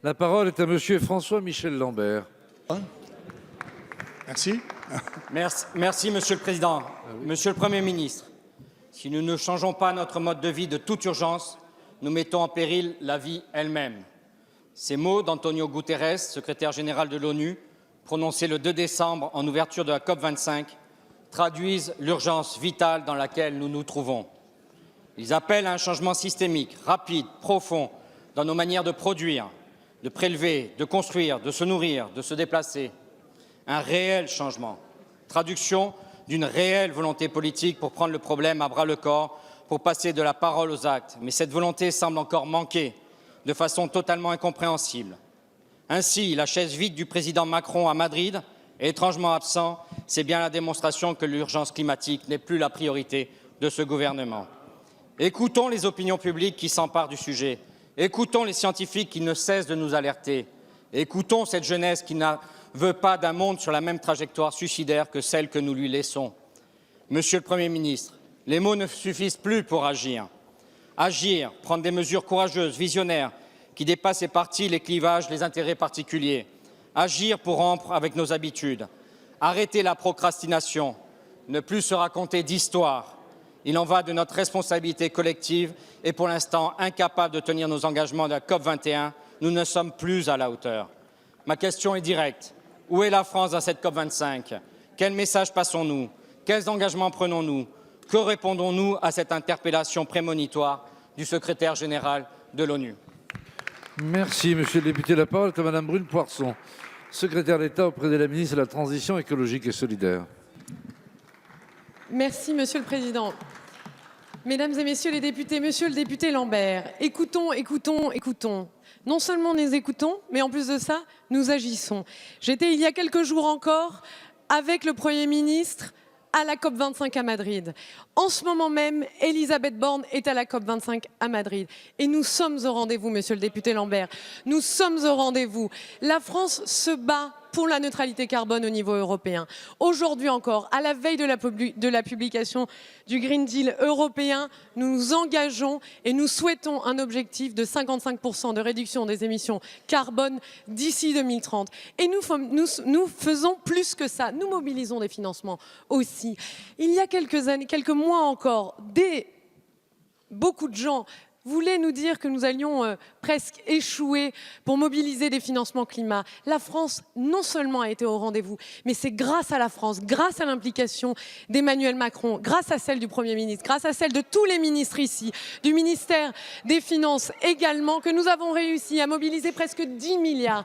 La parole est à Monsieur François-Michel Lambert. Merci. Merci, Monsieur le Président. Monsieur le Premier ministre, si nous ne changeons pas notre mode de vie de toute urgence, nous mettons en péril la vie elle-même. Ces mots d'Antonio Guterres, secrétaire général de l'ONU, prononcés le 2 décembre en ouverture de la COP25, traduisent l'urgence vitale dans laquelle nous nous trouvons. Ils appellent à un changement systémique, rapide, profond, dans nos manières de produire, de prélever, de construire, de se nourrir, de se déplacer. Un réel changement. Traduction d'une réelle volonté politique pour prendre le problème à bras-le-corps, pour passer de la parole aux actes. Mais cette volonté semble encore manquer de façon totalement incompréhensible. Ainsi, la chaise vide du président Macron à Madrid, étrangement absent, c'est bien la démonstration que l'urgence climatique n'est plus la priorité de ce gouvernement. Écoutons les opinions publiques qui s'emparent du sujet. Écoutons les scientifiques qui ne cessent de nous alerter. Écoutons cette jeunesse qui ne veut pas d'un monde sur la même trajectoire suicidaire que celle que nous lui laissons. Monsieur le Premier ministre, les mots ne suffisent plus pour agir. Agir, prendre des mesures courageuses, visionnaires, qui dépassent les partis, les clivages, les intérêts particuliers. Agir pour rompre avec nos habitudes. Arrêter la procrastination. Ne plus se raconter d'histoires. Il en va de notre responsabilité collective et pour l'instant incapable de tenir nos engagements de la COP21, nous ne sommes plus à la hauteur. Ma question est directe. Où est la France dans cette COP25? Quel message passons-nous? Quels engagements prenons-nous? Que répondons-nous à cette interpellation prémonitoire du secrétaire général de l'ONU? Merci, Monsieur le député. La parole est à Madame Brune Poirson, secrétaire d'État auprès de la ministre de la Transition écologique et solidaire. Merci, Monsieur le Président. Mesdames et Messieurs les députés, Monsieur le député Lambert, écoutons. Non seulement nous écoutons, mais en plus de ça, nous agissons. J'étais il y a quelques jours encore avec le Premier ministre à la COP25 à Madrid. En ce moment même, Elisabeth Borne est à la COP25 à Madrid. Et nous sommes au rendez-vous, Monsieur le député Lambert. Nous sommes au rendez-vous. La France se bat pour la neutralité carbone au niveau européen. Aujourd'hui encore, à la veille de la publication du Green Deal européen, nous nous engageons et nous souhaitons un objectif de 55% de réduction des émissions carbone d'ici 2030. Et nous faisons plus que ça. Nous mobilisons des financements aussi. Il y a quelques mois encore, beaucoup de gens voulaient nous dire que nous allions presque échouer pour mobiliser des financements climat. La France, non seulement a été au rendez-vous, mais c'est grâce à la France, grâce à l'implication d'Emmanuel Macron, grâce à celle du Premier ministre, grâce à celle de tous les ministres ici, du ministère des Finances également, que nous avons réussi à mobiliser presque 10 milliards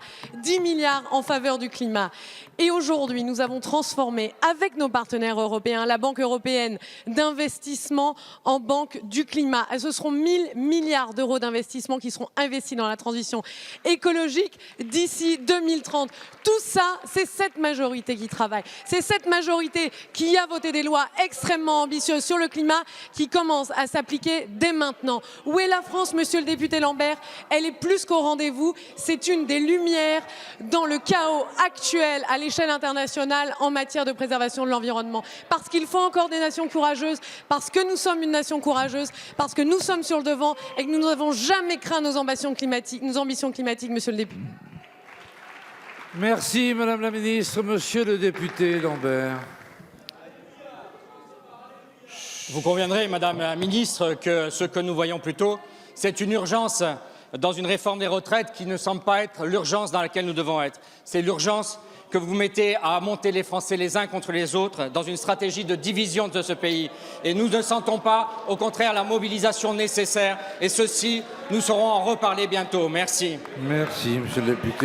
en faveur du climat. Et aujourd'hui, nous avons transformé avec nos partenaires européens la Banque européenne d'investissement en banque du climat. Et ce seront 1000 milliards d'euros d'investissement qui seront investis dans la transition écologique d'ici 2030. Tout ça, c'est cette majorité qui travaille. C'est cette majorité qui a voté des lois extrêmement ambitieuses sur le climat qui commencent à s'appliquer dès maintenant. Où est la France, Monsieur le député Lambert? Elle est plus qu'au rendez-vous. C'est une des lumières dans le chaos actuel à l'échelle internationale en matière de préservation de l'environnement. Parce qu'il faut encore des nations courageuses, parce que nous sommes une nation courageuse, parce que nous sommes sur le devant et que nous n'avons jamais craint nos ambitions climatiques, Monsieur le député. Merci, Madame la Ministre. Monsieur le député Lambert. Vous conviendrez, Madame la Ministre, que ce que nous voyons plutôt, c'est une urgence dans une réforme des retraites qui ne semble pas être l'urgence dans laquelle nous devons être. C'est l'urgence que vous mettez à monter les Français les uns contre les autres dans une stratégie de division de ce pays. Et nous ne sentons pas, au contraire, la mobilisation nécessaire. Et ceci, nous saurons en reparler bientôt. Merci. Merci, Monsieur le député.